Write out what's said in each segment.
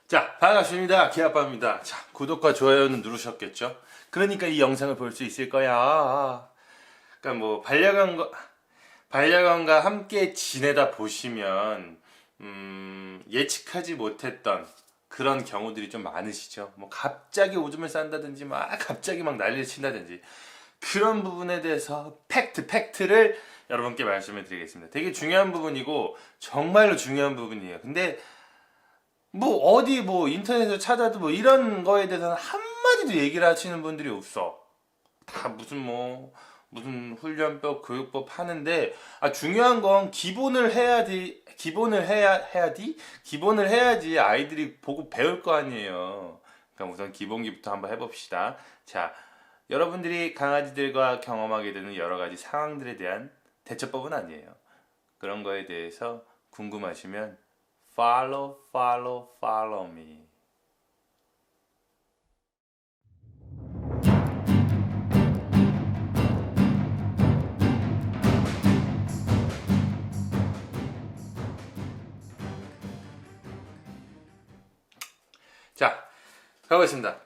자, 반갑습니다. 기아빠입니다. 자, 구독과 좋아요는 누르셨겠죠? 그러니까 이 영상을 볼 수 있을 거야. 그러니까 뭐 반려견과 함께 지내다 보시면 예측하지 못했던 그런 경우들이 좀 많으시죠. 뭐 갑자기 오줌을 싼다든지 갑자기 막 난리를 친다든지 그런 부분에 대해서 팩트를 여러분께 말씀을 드리겠습니다. 되게 중요한 부분이고 정말로 중요한 부분이에요. 근데 뭐 어디 뭐 인터넷에서 찾아도 뭐 이런 거에 대해서는 한마디도 얘기를 하시는 분들이 없어. 다 무슨 훈련법, 교육법 하는데 중요한 건 기본을 해야지 아이들이 보고 배울 거 아니에요. 그러니까 우선 기본기부터 한번 해봅시다. 자, 여러분들이 강아지들과 경험하게 되는 여러 가지 상황들에 대한 대처법은 아니에요. 그런 거에 대해서 궁금하시면 follow me. 자, 가보겠습니다.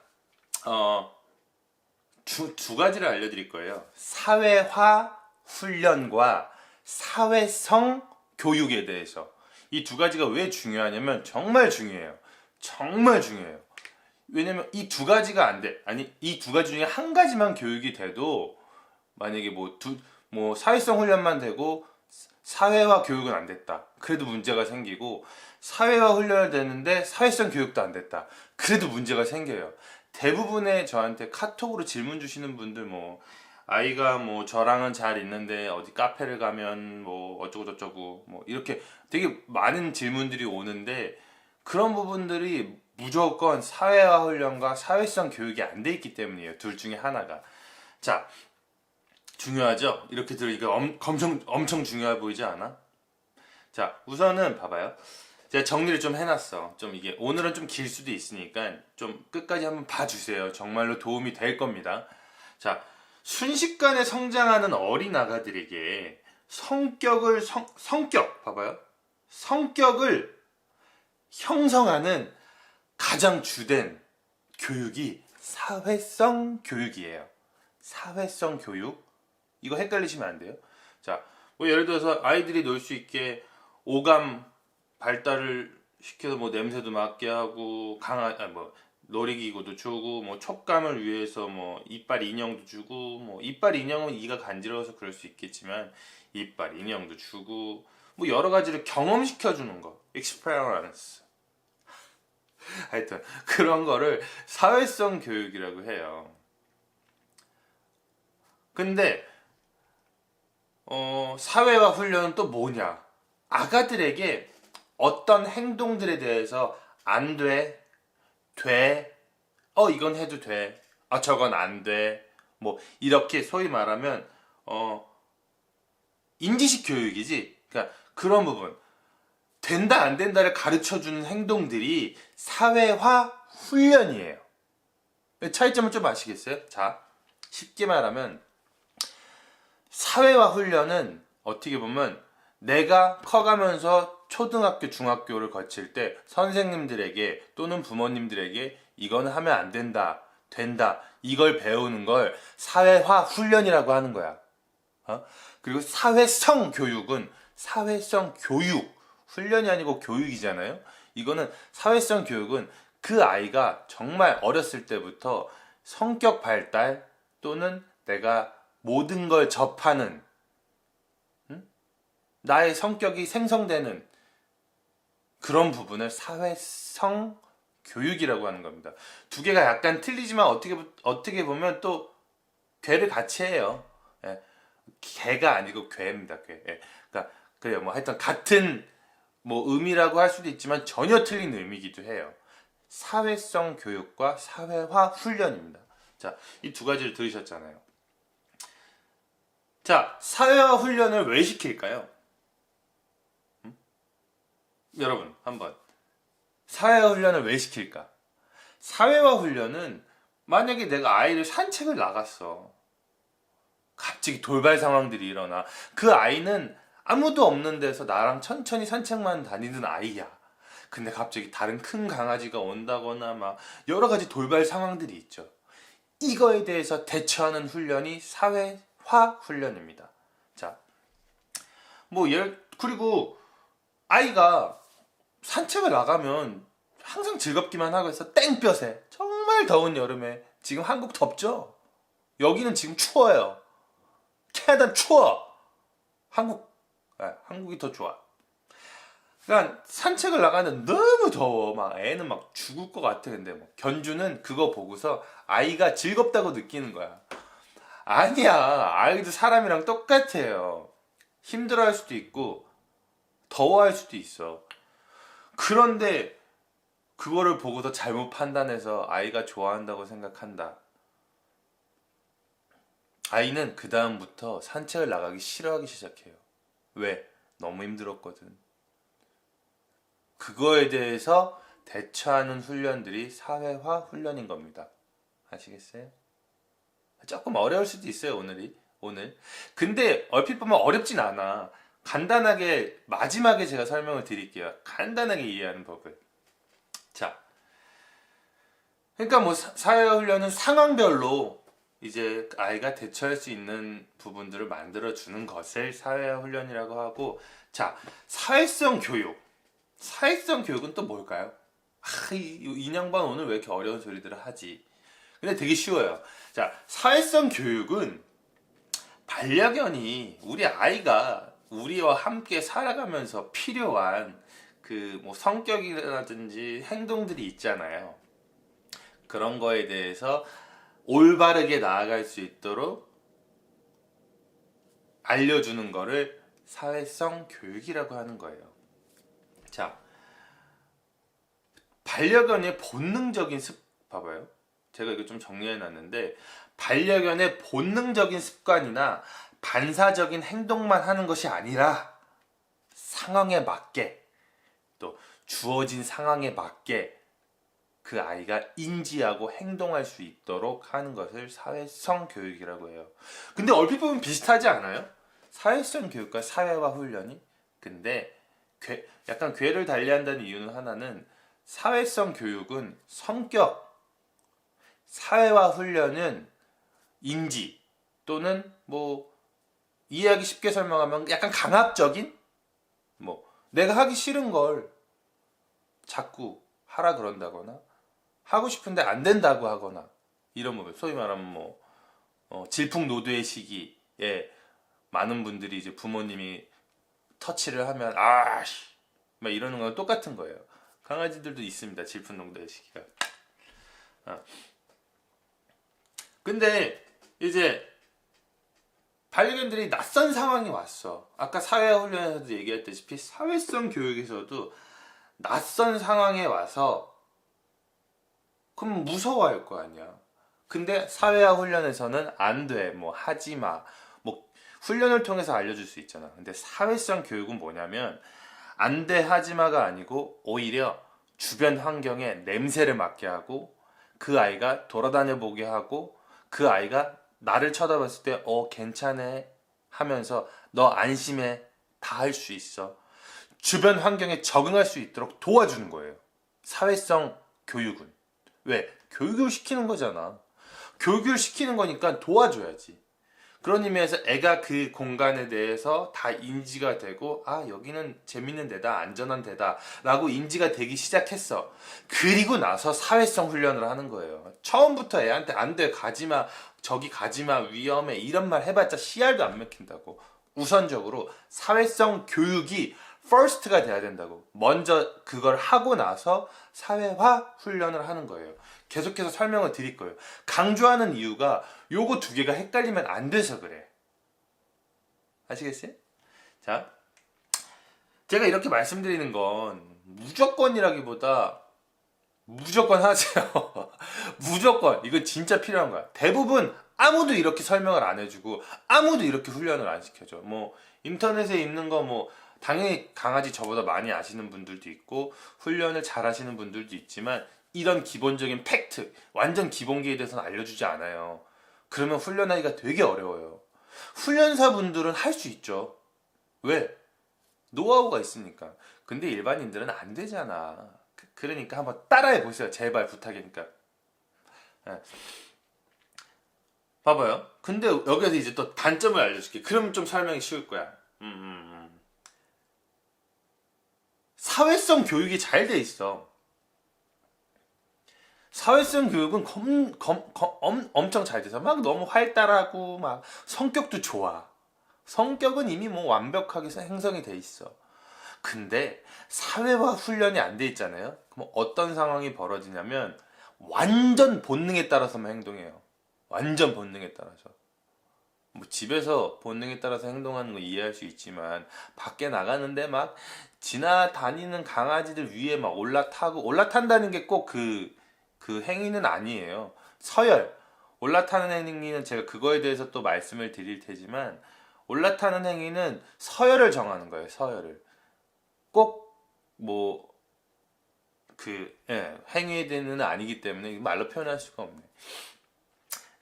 두 가지를 알려드릴 거예요. 사회화 훈련과 사회성 교육에 대해서. 이 두 가지가 왜 중요하냐면 정말 중요해요. 정말 중요해요. 왜냐면 이 두 가지가 안 돼. 아니, 이 두 가지 중에 한 가지만 교육이 돼도 만약에 뭐 사회성 훈련만 되고 사회화 교육은 안 됐다. 그래도 문제가 생기고 사회화 훈련을 되는데 사회성 교육도 안 됐다. 그래도 문제가 생겨요. 대부분의 저한테 카톡으로 질문 주시는 분들 아이가 저랑은 잘 있는데 어디 카페를 가면 어쩌고 저쩌고 이렇게 되게 많은 질문들이 오는데 그런 부분들이 무조건 사회화 훈련과 사회성 교육이 안 돼 있기 때문이에요. 둘 중에 하나가. 자, 중요하죠? 이렇게 들으니까 엄청 중요해 보이지 않아? 자, 우선은 봐봐요. 제가 정리를 좀 해놨어. 좀 이게 오늘은 좀 길 수도 있으니까 좀 끝까지 한번 봐주세요. 정말로 도움이 될 겁니다. 자, 순식간에 성장하는 어린 아가들에게 성격 봐봐요. 성격을 형성하는 가장 주된 교육이 사회성 교육이에요. 사회성 교육. 이거 헷갈리시면 안 돼요. 자, 예를 들어서 아이들이 놀 수 있게 오감 발달을 시켜서 냄새도 맡게 하고 놀이기구도 주고 촉감을 위해서 이빨 인형도 주고 이빨 인형은 이가 간지러워서 그럴 수 있겠지만 이빨 인형도 주고 여러 가지를 경험시켜 주는 거 experience 하여튼 그런 거를 사회성 교육이라고 해요. 근데 사회화 훈련은 또 뭐냐? 아가들에게 어떤 행동들에 대해서 안 돼, 돼, 이건 해도 돼, 저건 안 돼, 이렇게 소위 말하면 인지식 교육이지. 그러니까 그런 부분 된다 안 된다를 가르쳐주는 행동들이 사회화 훈련이에요. 차이점을 좀 아시겠어요? 자, 쉽게 말하면 사회화 훈련은 어떻게 보면 내가 커가면서 초등학교, 중학교를 거칠 때 선생님들에게 또는 부모님들에게 이거는 하면 안 된다, 된다, 이걸 배우는 걸 사회화 훈련이라고 하는 거야. 그리고 사회성 교육은 사회성 교육, 훈련이 아니고 교육이잖아요. 이거는 사회성 교육은 그 아이가 정말 어렸을 때부터 성격 발달 또는 내가 모든 걸 접하는 나의 성격이 생성되는 그런 부분을 사회성 교육이라고 하는 겁니다. 두 개가 약간 틀리지만 어떻게 보면 또 괴를 같이 해요. 예. 개가 아니고 괴입니다. 괴. 예. 그러니까 그래요. 하여튼 같은 의미라고 할 수도 있지만 전혀 틀린 의미이기도 해요. 사회성 교육과 사회화 훈련입니다. 자, 이 두 가지를 들으셨잖아요. 자, 사회화 훈련을 왜 시킬까요? 여러분, 한번. 사회화 훈련을 왜 시킬까? 사회화 훈련은 만약에 내가 아이를 산책을 나갔어. 갑자기 돌발 상황들이 일어나. 그 아이는 아무도 없는 데서 나랑 천천히 산책만 다니는 아이야. 근데 갑자기 다른 큰 강아지가 온다거나 막 여러 가지 돌발 상황들이 있죠. 이거에 대해서 대처하는 훈련이 사회화 훈련입니다. 자, 그리고 아이가 산책을 나가면 항상 즐겁기만 하고 해서 땡볕에 정말 더운 여름에, 지금 한국 덥죠? 여기는 지금 추워요. 캐나다는 추워. 한국이 더 좋아. 그러니까 산책을 나가는 너무 더워. 막 애는 막 죽을 것 같아. 근데 뭐 견주는 그거 보고서 아이가 즐겁다고 느끼는 거야. 아니야. 아이도 사람이랑 똑같아요. 힘들어할 수도 있고 더워할 수도 있어. 그런데 그거를 보고서 잘못 판단해서 아이가 좋아한다고 생각한다. 아이는 그 다음부터 산책을 나가기 싫어하기 시작해요. 왜? 너무 힘들었거든. 그거에 대해서 대처하는 훈련들이 사회화 훈련인 겁니다. 아시겠어요? 조금 어려울 수도 있어요, 오늘. 근데 얼핏 보면 어렵진 않아. 간단하게 마지막에 제가 설명을 드릴게요. 간단하게 이해하는 법을. 자, 그러니까 뭐 사회화 훈련은 상황별로 이제 아이가 대처할 수 있는 부분들을 만들어 주는 것을 사회화 훈련이라고 하고, 자, 사회성 교육은 또 뭘까요? 이 양반 오늘 왜 이렇게 어려운 소리들을 하지? 근데 되게 쉬워요. 자, 사회성 교육은 반려견이, 우리 아이가 우리와 함께 살아가면서 필요한 그 뭐 성격이라든지 행동들이 있잖아요. 그런 거에 대해서 올바르게 나아갈 수 있도록 알려주는 거를 사회성 교육이라고 하는 거예요. 자, 반려견의 본능적인 봐봐요. 제가 이거 좀 정리해 놨는데, 반려견의 본능적인 습관이나 반사적인 행동만 하는 것이 아니라 상황에 맞게, 또 주어진 상황에 맞게 그 아이가 인지하고 행동할 수 있도록 하는 것을 사회성 교육이라고 해요. 근데 얼핏 보면 비슷하지 않아요? 사회성 교육과 사회화 훈련이? 근데 약간 궤를 달리한다는 이유는 하나는, 사회성 교육은 성격, 사회화 훈련은 인지, 또는 뭐 이해하기 쉽게 설명하면 약간 강압적인, 뭐 내가 하기 싫은 걸 자꾸 하라 그런다거나 하고 싶은데 안 된다고 하거나, 이런 부분, 소위 말하면 뭐 질풍노도의 시기에 많은 분들이 이제 부모님이 터치를 하면 막 이러는 거랑 똑같은 거예요. 강아지들도 있습니다, 질풍노도의 시기가. 근데 이제 반려견들이 낯선 상황이 왔어. 아까 사회훈련에서도 얘기했다시피 사회성 교육에서도 낯선 상황에 와서 그럼 무서워할 거 아니야. 근데 사회화 훈련에서는 안 돼, 뭐 하지 마, 뭐 훈련을 통해서 알려줄 수 있잖아. 근데 사회성 교육은 뭐냐면, 안 돼, 하지 마가 아니고 오히려 주변 환경에 냄새를 맡게 하고, 그 아이가 돌아다녀 보게 하고, 그 아이가 나를 쳐다봤을 때 괜찮아 하면서 너 안심해, 다 할 수 있어, 주변 환경에 적응할 수 있도록 도와주는 거예요, 사회성 교육은. 왜? 교육을 시키는 거잖아. 교육을 시키는 거니까 도와줘야지. 그런 의미에서 애가 그 공간에 대해서 다 인지가 되고, 여기는 재밌는 데다, 안전한 데다 라고 인지가 되기 시작했어. 그리고 나서 사회성 훈련을 하는 거예요. 처음부터 애한테 안 돼, 가지마, 저기 가지마, 위험해, 이런 말 해봤자 씨알도 안 먹힌다고. 우선적으로 사회성 교육이 first가 돼야 된다고. 먼저 그걸 하고 나서 사회화 훈련을 하는 거예요. 계속해서 설명을 드릴 거예요. 강조하는 이유가 요거 두 개가 헷갈리면 안 돼서 그래. 아시겠어요? 자, 제가 이렇게 말씀드리는 건 무조건이라기보다 무조건 하세요. 무조건. 이건 진짜 필요한 거야. 대부분 아무도 이렇게 설명을 안 해주고 아무도 이렇게 훈련을 안 시켜줘. 뭐 인터넷에 있는 거 뭐 당연히 강아지 저보다 많이 아시는 분들도 있고 훈련을 잘 하시는 분들도 있지만, 이런 기본적인 팩트, 완전 기본기에 대해서는 알려주지 않아요. 그러면 훈련하기가 되게 어려워요. 훈련사분들은 할 수 있죠. 왜? 노하우가 있으니까. 근데 일반인들은 안 되잖아. 그러니까 한번 따라해 보세요. 제발 부탁이니까. 예. 봐봐요. 근데 여기서 이제 또 단점을 알려줄게. 그러면 좀 설명이 쉬울 거야. 사회성 교육이 잘 돼 있어. 사회성 교육은 엄청 잘 돼서 막 너무 활달하고 막 성격도 좋아. 성격은 이미 뭐 완벽하게 형성이 돼 있어. 근데 사회화 훈련이 안 돼 있잖아요. 그럼 어떤 상황이 벌어지냐면 완전 본능에 따라서만 행동해요. 완전 본능에 따라서. 뭐 집에서 본능에 따라서 행동하는 거 이해할 수 있지만 밖에 나가는데 막 지나다니는 강아지들 위에 막 올라탄다는 게 꼭 그 행위는 아니에요. 서열. 올라타는 행위는 제가 그거에 대해서 또 말씀을 드릴 테지만 올라타는 행위는 서열을 정하는 거예요. 서열을. 꼭 뭐 행위에 대해서는 아니기 때문에 말로 표현할 수가 없네.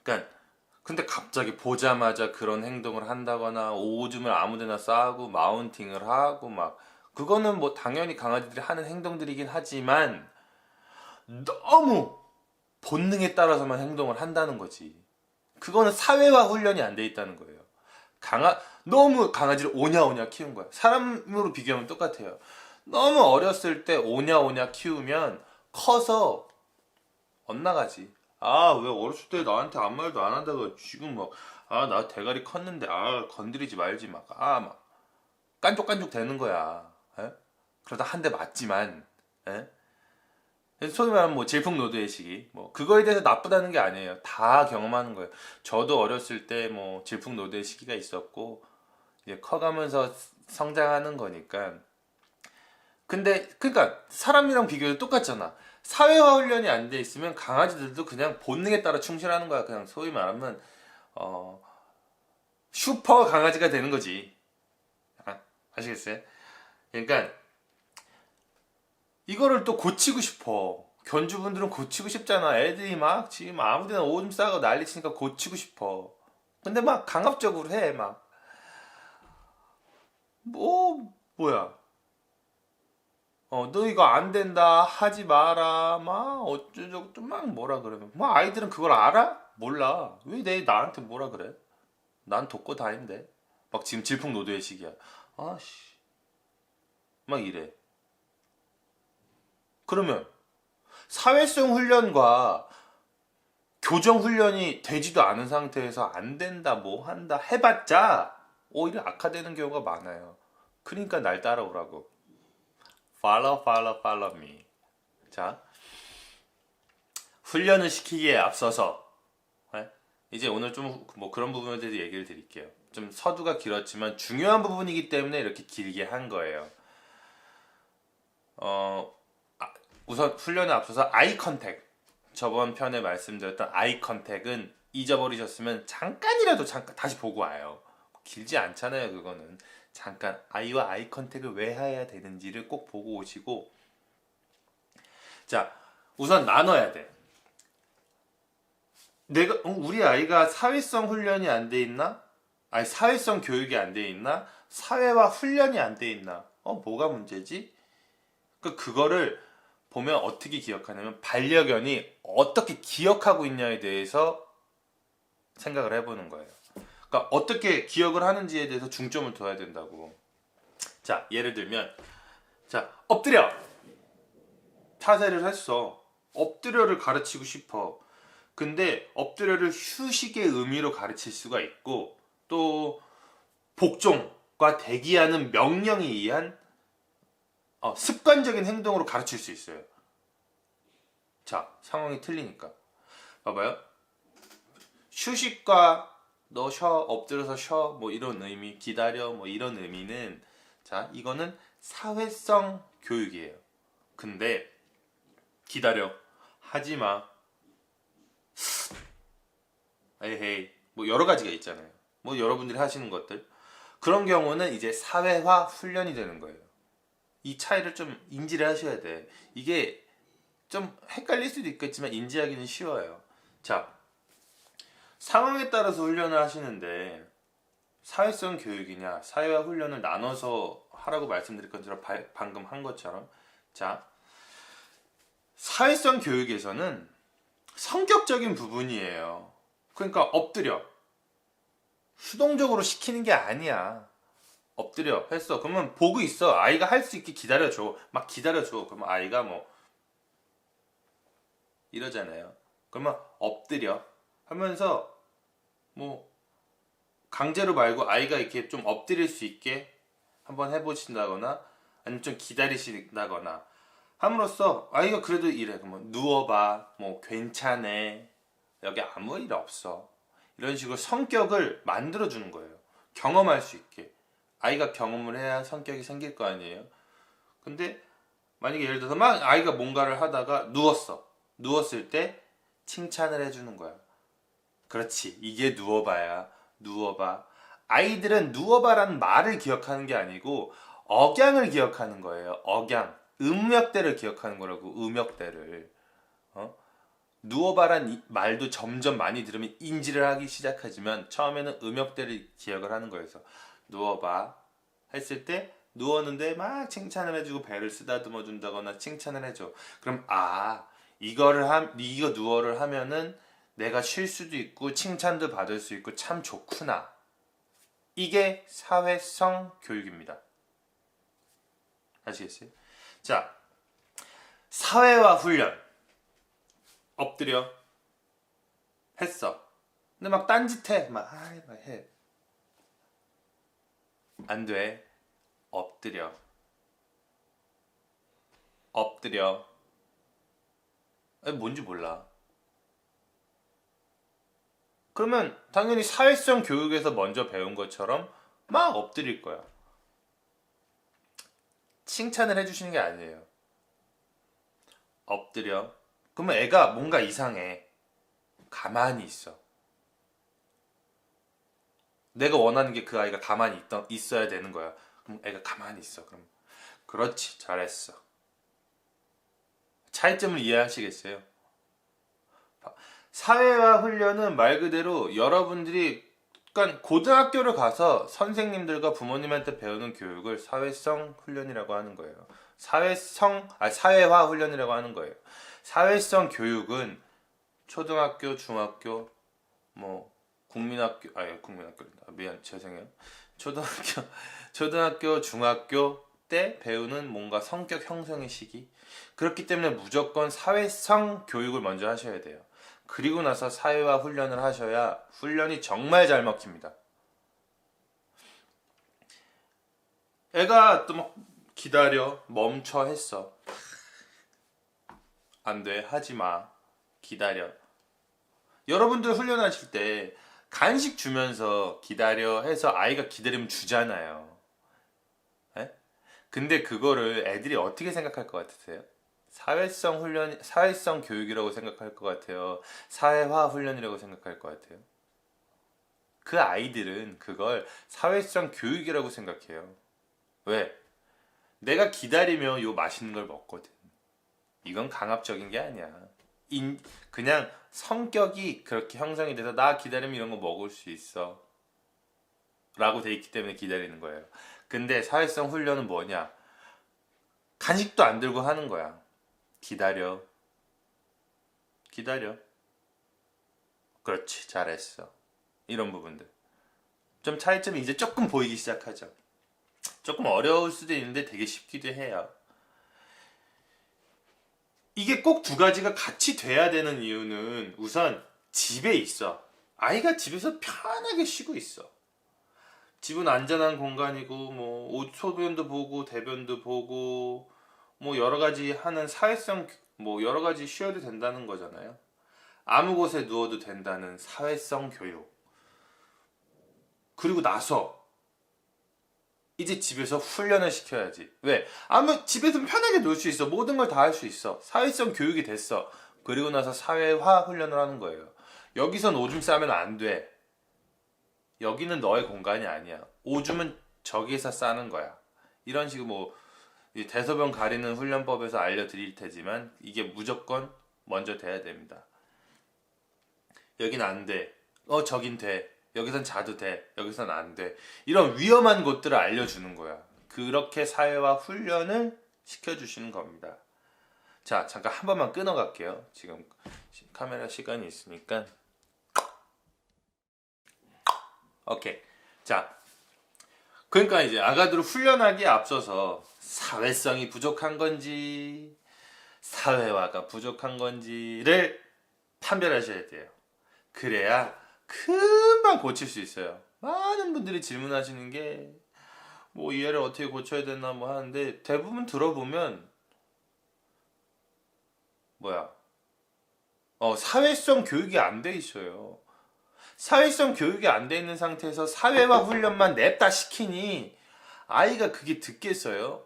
그러니까 근데 갑자기 보자마자 그런 행동을 한다거나 오줌을 아무데나 싸고 마운팅을 하고 막 그거는 뭐 당연히 강아지들이 하는 행동들이긴 하지만 너무 본능에 따라서만 행동을 한다는 거지. 그거는 사회화 훈련이 안 돼 있다는 거예요. 너무 강아지를 오냐오냐 키운 거야. 사람으로 비교하면 똑같아요. 너무 어렸을 때 오냐오냐 키우면 커서 엇나가지. 아, 왜 어렸을 때 나한테 아무 말도 안 하다가 지금 막, 나 대가리 컸는데, 건드리지 말지, 막 깐족깐족 되는 거야. 에? 그러다 한 대 맞지만, 에? 소위 말하면 뭐 질풍노도의 시기, 뭐, 그거에 대해서 나쁘다는 게 아니에요. 다 경험하는 거예요. 저도 어렸을 때 뭐, 질풍노도의 시기가 있었고, 이제 커가면서 성장하는 거니까. 근데, 그러니까, 사람이랑 비교해도 똑같잖아. 사회화 훈련이 안 돼 있으면 강아지들도 그냥 본능에 따라 충실하는 거야. 그냥 소위 말하면 슈퍼 강아지가 되는 거지. 아시겠어요? 그러니까 이거를 또 고치고 싶어. 견주분들은 고치고 싶잖아. 애들이 막 지금 아무데나 오줌 싸고 난리 치니까 고치고 싶어. 근데 막 강압적으로 해. 막 뭐야. 너 이거 안 된다, 하지 마라, 막, 어쩌저쩌고, 막 뭐라 그러면. 뭐, 아이들은 그걸 알아? 몰라. 왜 나한테 뭐라 그래? 난 돕고 다닌대. 막 지금 질풍노도의 시기야. 아씨. 막 이래. 그러면, 사회성 훈련과 교정 훈련이 되지도 않은 상태에서 안 된다, 뭐 한다, 해봤자, 오히려 악화되는 경우가 많아요. 그러니까 날 따라오라고. follow me. 자, 훈련을 시키기에 앞서서 이제 오늘 좀 뭐 그런 부분에 대해서 얘기를 드릴게요. 좀 서두가 길었지만 중요한 부분이기 때문에 이렇게 길게 한 거예요. 우선 훈련에 앞서서 아이 컨택. 저번 편에 말씀드렸던 아이 컨택은 잊어버리셨으면 잠깐이라도 다시 보고 와요. 길지 않잖아요, 그거는. 잠깐 아이와 아이 컨택을 왜 해야 되는지를 꼭 보고 오시고. 자, 우선 나눠야 돼. 우리 아이가 사회성 훈련이 안 돼 있나? 아니, 사회성 교육이 안 돼 있나? 사회화 훈련이 안 돼 있나? 뭐가 문제지? 그거를 보면 어떻게 기억하냐면 반려견이 어떻게 기억하고 있냐에 대해서 생각을 해보는 거예요. 그러니까 어떻게 기억을 하는지에 대해서 중점을 둬야 된다고. 자, 예를 들면 자, 엎드려! 타세를 했어. 엎드려를 가르치고 싶어. 근데 엎드려를 휴식의 의미로 가르칠 수가 있고 또 복종과 대기하는 명령에 의한 습관적인 행동으로 가르칠 수 있어요. 자, 상황이 틀리니까. 봐봐요. 휴식과 너 쉬어, 엎드려서 쉬어, 뭐 이런 의미, 기다려, 뭐 이런 의미는 자, 이거는 사회성 교육이에요. 근데 기다려, 하지 마, 에헤이, 뭐 여러 가지가 있잖아요. 뭐 여러분들이 하시는 것들. 그런 경우는 이제 사회화 훈련이 되는 거예요. 이 차이를 좀 인지를 하셔야 돼. 이게 좀 헷갈릴 수도 있겠지만 인지하기는 쉬워요. 자, 상황에 따라서 훈련을 하시는데 사회성 교육이냐 사회화 훈련을 나눠서 하라고 말씀드릴 것처럼 방금 한 것처럼 자 사회성 교육에서는 성격적인 부분이에요. 그러니까 엎드려 수동적으로 시키는 게 아니야. 엎드려 했어. 그러면 보고 있어. 아이가 할 수 있게 기다려줘. 막 기다려줘. 그러면 아이가 뭐 이러잖아요. 그러면 엎드려 하면서 뭐 강제로 말고 아이가 이렇게 좀 엎드릴 수 있게 한번 해보신다거나 아니면 좀 기다리신다거나 함으로써 아이가 그래도 이래. 그러면 누워봐. 뭐 괜찮아. 여기 아무 일 없어. 이런 식으로 성격을 만들어주는 거예요. 경험할 수 있게. 아이가 경험을 해야 성격이 생길 거 아니에요. 근데 만약에 예를 들어서 막 아이가 뭔가를 하다가 누웠어. 누웠을 때 칭찬을 해주는 거야. 그렇지. 이게 누워봐야. 누워봐. 아이들은 누워봐라는 말을 기억하는 게 아니고 억양을 기억하는 거예요. 억양. 음역대를 기억하는 거라고. 음역대를. 누워봐란 말도 점점 많이 들으면 인지를 하기 시작하지만 처음에는 음역대를 기억을 하는 거여서 누워봐 했을 때 누웠는데 막 칭찬을 해주고 배를 쓰다듬어 준다거나 칭찬을 해줘. 그럼 이거 누워를 하면은 내가 쉴 수도 있고 칭찬도 받을 수 있고 참 좋구나. 이게 사회성 교육입니다. 아시겠어요? 자, 사회화 훈련. 엎드려 했어. 근데 막 딴짓해. 막 해. 안 돼. 엎드려. 엎드려. 뭔지 몰라. 그러면 당연히 사회성 교육에서 먼저 배운 것처럼 막 엎드릴 거야. 칭찬을 해주시는 게 아니에요. 엎드려. 그러면 애가 뭔가 이상해. 가만히 있어. 내가 원하는 게 그 아이가 가만히 있어야 되는 거야. 그럼 애가 가만히 있어. 그럼 그렇지. 잘했어. 차이점을 이해하시겠어요? 사회화 훈련은 말 그대로 여러분들이 그러니까 고등학교를 가서 선생님들과 부모님한테 배우는 교육을 사회성 훈련이라고 하는 거예요. 사회화 훈련이라고 하는 거예요. 사회성 교육은 초등학교, 중학교, 뭐 국민학교입니다. 미안, 죄송해요. 초등학교, 중학교 때 배우는 뭔가 성격 형성의 시기. 그렇기 때문에 무조건 사회성 교육을 먼저 하셔야 돼요. 그리고 나서 사회화 훈련을 하셔야 훈련이 정말 잘 먹힙니다. 애가 또 막 기다려, 멈춰 했어. 안 돼, 하지 마. 기다려. 여러분들 훈련하실 때 간식 주면서 기다려 해서 아이가 기다리면 주잖아요. 에? 근데 그거를 애들이 어떻게 생각할 것 같으세요? 사회성 교육이라고 생각할 것 같아요. 사회화 훈련이라고 생각할 것 같아요. 그 아이들은 그걸 사회성 교육이라고 생각해요. 왜? 내가 기다리면 요 맛있는 걸 먹거든. 이건 강압적인 게 아니야. 그냥 성격이 그렇게 형성이 돼서 나 기다리면 이런 거 먹을 수 있어. 라고 돼 있기 때문에 기다리는 거예요. 근데 사회성 훈련은 뭐냐? 간식도 안 들고 하는 거야. 기다려. 그렇지, 잘했어. 이런 부분들. 좀 차이점이 이제 조금 보이기 시작하죠. 조금 어려울 수도 있는데 되게 쉽기도 해요. 이게 꼭 두 가지가 같이 돼야 되는 이유는 우선 집에 있어. 아이가 집에서 편하게 쉬고 있어. 집은 안전한 공간이고 뭐 소변도 보고 대변도 보고 뭐 여러 가지 하는 사회성 뭐 여러 가지 쉬어도 된다는 거잖아요. 아무 곳에 누워도 된다는 사회성 교육. 그리고 나서 이제 집에서 훈련을 시켜야지. 왜? 집에서 편하게 놀 수 있어. 모든 걸 다 할 수 있어. 사회성 교육이 됐어. 그리고 나서 사회화 훈련을 하는 거예요. 여기선 오줌 싸면 안 돼. 여기는 너의 공간이 아니야. 오줌은 저기에서 싸는 거야. 이런 식으로 뭐 대소변 가리는 훈련법에서 알려드릴 테지만 이게 무조건 먼저 돼야 됩니다. 여긴 안 돼. 저긴 돼. 여기선 자도 돼, 여기선 안 돼. 이런 위험한 곳들을 알려주는 거야. 그렇게 사회화 훈련을 시켜주시는 겁니다. 자, 잠깐 한 번만 끊어갈게요. 지금 카메라 시간이 있으니까. 오케이. 자, 그러니까 이제 아가들을 훈련하기에 앞서서 사회성이 부족한 건지 사회화가 부족한 건지를 판별하셔야 돼요. 그래야 금방 고칠 수 있어요. 많은 분들이 질문하시는 게 뭐 이 애를 어떻게 고쳐야 되나 뭐 하는데, 대부분 들어보면 사회성 교육이 안 돼 있어요. 사회성 교육이 안 돼 있는 상태에서 사회화 훈련만 냅다 시키니 아이가 그게 듣겠어요?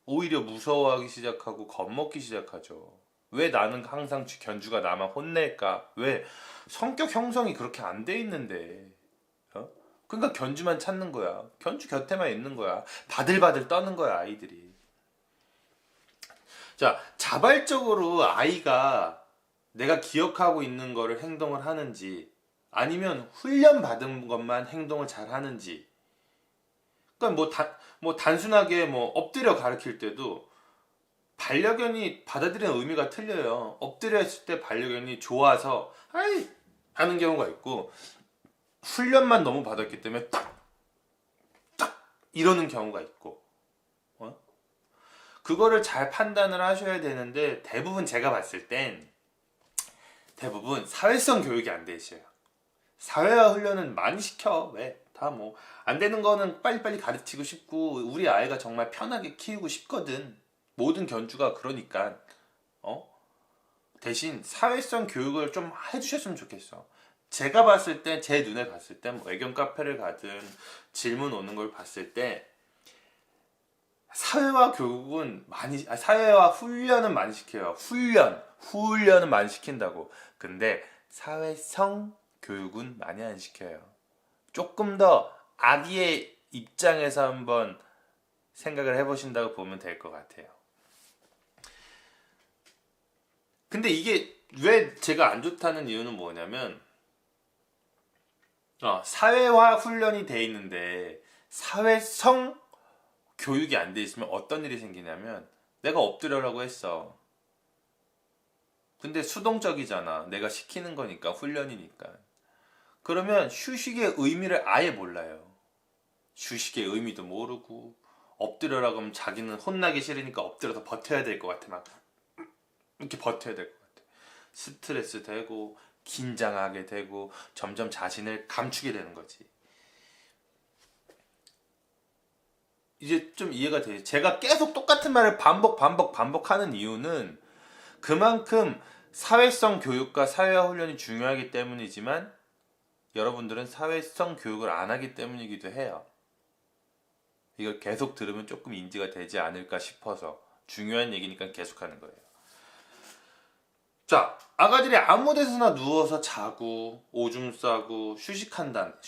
오히려 무서워하기 시작하고 겁먹기 시작하죠. 왜 나는 항상 견주가 나만 혼낼까? 왜? 성격 형성이 그렇게 안 돼 있는데. 그러니까 견주만 찾는 거야. 견주 곁에만 있는 거야. 바들바들 떠는 거야, 아이들이. 자, 자발적으로 아이가 내가 기억하고 있는 거를 행동을 하는지, 아니면 훈련받은 것만 행동을 잘 하는지. 그러니까 단순하게 엎드려 가르칠 때도 반려견이 받아들이는 의미가 틀려요. 엎드려 있을 때 반려견이 좋아서 아이 하는 경우가 있고, 훈련만 너무 받았기 때문에 딱 이러는 경우가 있고, 그거를 잘 판단을 하셔야 되는데, 대부분 제가 봤을 땐 대부분 사회성 교육이 안 돼 있어요. 사회화 훈련은 많이 시켜. 왜? 다 안 되는 거는 빨리빨리 가르치고 싶고, 우리 아이가 정말 편하게 키우고 싶거든. 모든 견주가 그러니까. 대신 사회성 교육을 좀 해주셨으면 좋겠어. 제가 봤을 때, 제 눈에 봤을 때, 애견 카페를 가든 질문 오는 걸 봤을 때, 사회화 훈련은 많이 시켜요. 훈련은 많이 시킨다고. 근데 사회성 교육은 많이 안 시켜요. 조금 더 아기의 입장에서 한번 생각을 해보신다고 보면 될 것 같아요. 근데 이게 왜 제가 안 좋다는 이유는 뭐냐면, 사회화 훈련이 돼 있는데 사회성 교육이 안 돼 있으면 어떤 일이 생기냐면, 내가 엎드려라고 했어. 근데 수동적이잖아. 내가 시키는 거니까, 훈련이니까. 그러면 휴식의 의미를 아예 몰라요. 휴식의 의미도 모르고, 엎드려라고 하면 자기는 혼나기 싫으니까 엎드려서 버텨야 될 것 같아. 막 이렇게 버텨야 될 것 같아. 스트레스 되고 긴장하게 되고 점점 자신을 감추게 되는 거지. 이제 좀 이해가 돼. 제가 계속 똑같은 말을 반복하는 이유는 그만큼 사회성 교육과 사회화 훈련이 중요하기 때문이지만, 여러분들은 사회성 교육을 안 하기 때문이기도 해요. 이걸 계속 들으면 조금 인지가 되지 않을까 싶어서 중요한 얘기니까 계속하는 거예요. 자, 아가들이 아무 데서나 누워서 자고 오줌 싸고 휴식한다.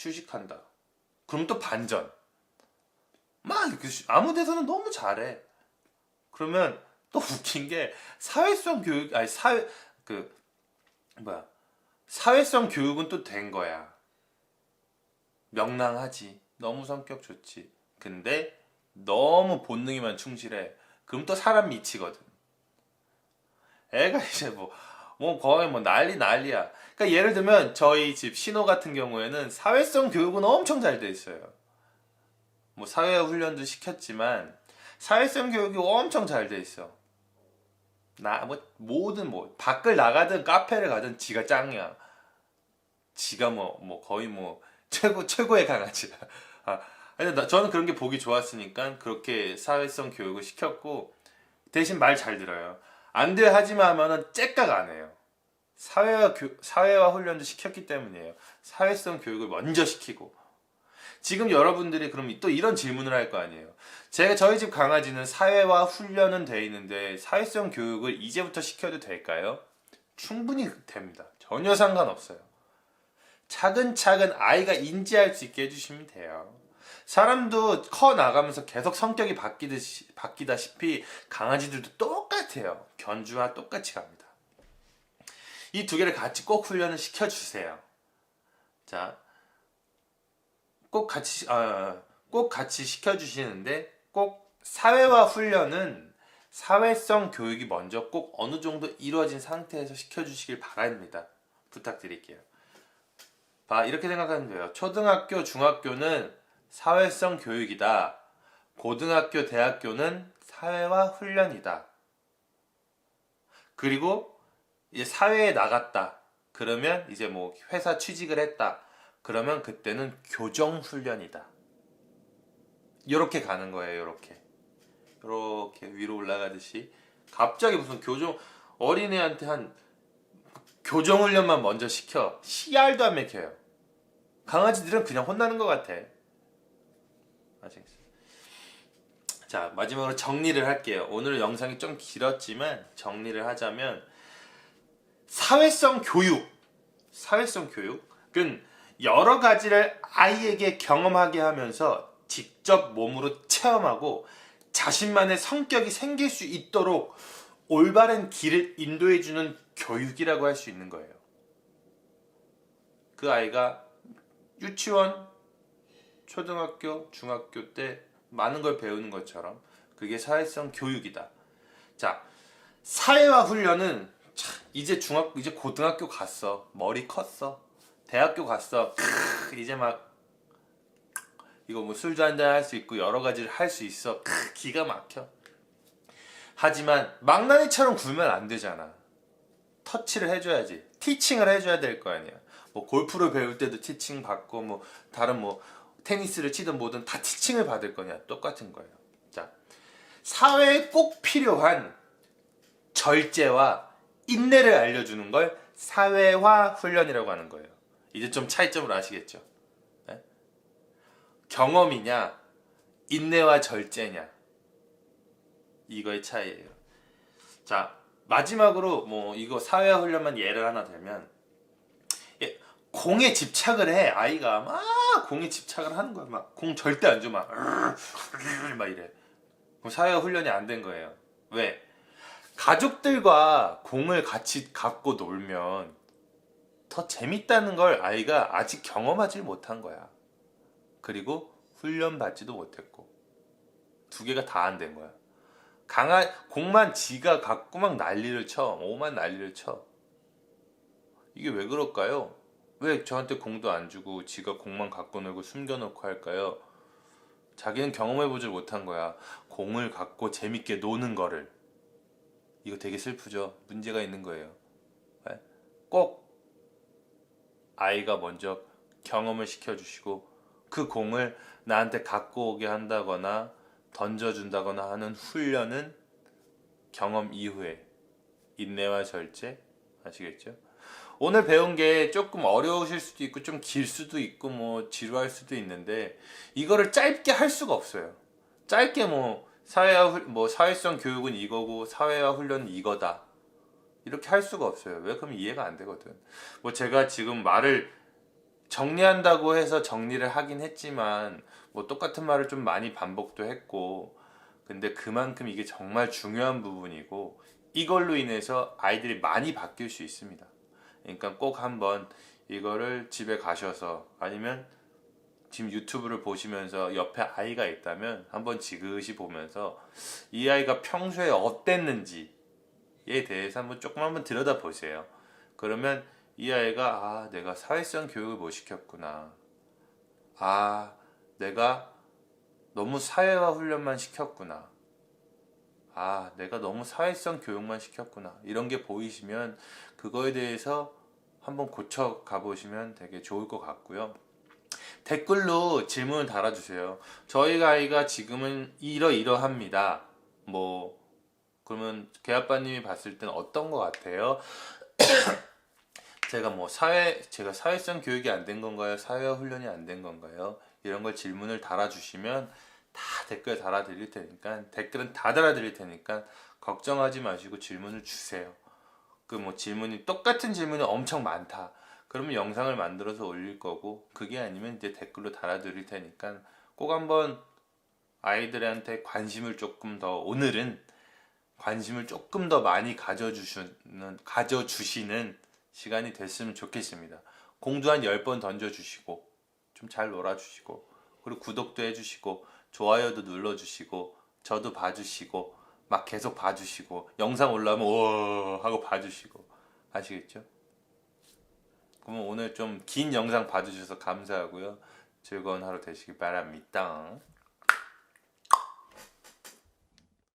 그럼 또 반전. 막 아무 데서나 너무 잘해. 그러면 또 웃긴 게, 사회성 교육 사회성 교육은 또 된 거야. 명랑하지. 너무 성격 좋지. 근데 너무 본능에만 충실해. 그럼 또 사람 미치거든. 애가 이제 거의 난리야. 그러니까 예를 들면 저희 집 신호 같은 경우에는 사회성 교육은 엄청 잘 돼 있어요. 사회화 훈련도 시켰지만 사회성 교육이 엄청 잘 돼 있어. 밖을 나가든 카페를 가든 지가 짱이야. 지가 거의 최고의 강아지야. 저는 그런 게 보기 좋았으니까 그렇게 사회성 교육을 시켰고, 대신 말 잘 들어요. 안 돼 하지마 하면은 째깍 안 해요. 사회화 훈련도 시켰기 때문이에요. 사회성 교육을 먼저 시키고. 지금 여러분들이 그럼 또 이런 질문을 할 거 아니에요. 저희 집 강아지는 사회화 훈련은 돼 있는데 사회성 교육을 이제부터 시켜도 될까요? 충분히 됩니다. 전혀 상관없어요. 차근차근 아이가 인지할 수 있게 해주시면 돼요. 사람도 커 나가면서 계속 성격이 바뀌다시피 강아지들도 똑같아요. 견주와 똑같이 갑니다. 이 두 개를 같이 꼭 훈련을 시켜주세요. 자, 꼭 같이 시켜주시는데 꼭 사회화 훈련은 사회성 교육이 먼저 꼭 어느 정도 이루어진 상태에서 시켜주시길 바랍니다. 부탁드릴게요. 이렇게 생각하면 돼요. 초등학교, 중학교는 사회성 교육이다. 고등학교, 대학교는 사회화 훈련이다. 그리고 이제 사회에 나갔다. 그러면 이제 뭐 회사 취직을 했다. 그러면 그때는 교정 훈련이다. 이렇게 가는 거예요. 이렇게 위로 올라가듯이 갑자기 무슨 어린애한테 한 교정 훈련만 먼저 시켜. 씨알도 안 맥혀요. 강아지들은 그냥 혼나는 것 같아. 아시겠어요? 자, 마지막으로 정리를 할게요. 오늘 영상이 좀 길었지만 정리를 하자면 사회성 교육은 여러 가지를 아이에게 경험하게 하면서 직접 몸으로 체험하고 자신만의 성격이 생길 수 있도록 올바른 길을 인도해주는 교육이라고 할 수 있는 거예요. 그 아이가 유치원, 초등학교, 중학교 때 많은 걸 배우는 것처럼 그게 사회성 교육이다. 자, 사회화 훈련은 이제 고등학교 갔어. 머리 컸어. 대학교 갔어. 이제 막 이거 뭐 술도 한잔 할 수 있고 여러 가지를 할 수 있어. 기가 막혀. 하지만 망나니처럼 굴면 안 되잖아. 터치를 해줘야지. 티칭을 해줘야 될 거 아니야. 뭐 골프를 배울 때도 티칭 받고 뭐 다른 뭐 테니스를 치든 뭐든 다 티칭을 받을 거냐. 똑같은 거예요. 자, 사회에 꼭 필요한 절제와 인내를 알려주는 걸 사회화 훈련이라고 하는 거예요. 이제 좀 차이점을 아시겠죠? 네? 경험이냐 인내와 절제냐 이거의 차이예요. 자, 마지막으로 뭐 이거 사회화 훈련만 예를 하나 들면 공에 집착을 해. 아이가 막 공에 집착을 하는 거야. 막 공 절대 안 줘. 막 이래. 그럼 사회화 훈련이 안 된 거예요. 왜? 가족들과 공을 같이 갖고 놀면 더 재밌다는 걸 아이가 아직 경험하지 못한 거야. 그리고 훈련받지도 못했고 두 개가 다 안 된 거야. 공만 지가 갖고 막 난리를 쳐. 오만 난리를 쳐. 이게 왜 그럴까요? 왜 저한테 공도 안 주고 지가 공만 갖고 놀고 숨겨놓고 할까요? 자기는 경험해보지 못한 거야. 공을 갖고 재밌게 노는 거를. 이거 되게 슬프죠? 문제가 있는 거예요. 꼭 아이가 먼저 경험을 시켜주시고 그 공을 나한테 갖고 오게 한다거나 던져준다거나 하는 훈련은 경험 이후에 인내와 절제 아시겠죠? 오늘 배운 게 조금 어려우실 수도 있고 좀 길 수도 있고 뭐 지루할 수도 있는데 이거를 짧게 할 수가 없어요. 짧게 뭐 사회성 교육은 이거고 사회화 훈련은 이거다 이렇게 할 수가 없어요. 왜? 그럼 이해가 안 되거든. 뭐 제가 지금 말을 정리한다고 해서 정리를 하긴 했지만 뭐 똑같은 말을 좀 많이 반복도 했고 근데 그만큼 이게 정말 중요한 부분이고 이걸로 인해서 아이들이 많이 바뀔 수 있습니다. 그러니까 꼭 한번 이거를 집에 가셔서 아니면 지금 유튜브를 보시면서 옆에 아이가 있다면 한번 지그시 보면서 이 아이가 평소에 어땠는지에 대해서 한번 들여다보세요. 그러면 이 아이가 내가 사회성 교육을 못 시켰구나. 내가 너무 사회화 훈련만 시켰구나. 내가 너무 사회성 교육만 시켰구나. 이런 게 보이시면 그거에 대해서 한번 고쳐 가보시면 되게 좋을 것 같고요. 댓글로 질문을 달아주세요. 저희 아이가 지금은 이러이러합니다. 그러면 개아빠님이 봤을 때는 어떤 것 같아요? 제가 사회성 교육이 안 된 건가요? 사회화 훈련이 안 된 건가요? 이런 걸 질문을 달아주시면 다 댓글 달아드릴 테니까 댓글은 다 달아드릴 테니까 걱정하지 마시고 질문을 주세요. 똑같은 질문이 엄청 많다. 그러면 영상을 만들어서 올릴 거고 그게 아니면 이제 댓글로 달아드릴 테니까 꼭 한번 아이들한테 오늘은 관심을 조금 더 많이 가져주시는 시간이 됐으면 좋겠습니다. 공도 한 10번 던져주시고 좀 잘 놀아주시고, 그리고 구독도 해주시고 좋아요도 눌러주시고 저도 봐주시고 막 계속 봐주시고 영상 올라오면 오 하고 봐주시고 아시겠죠? 그러면 오늘 좀 긴 영상 봐주셔서 감사하고요. 즐거운 하루 되시길 바랍니다.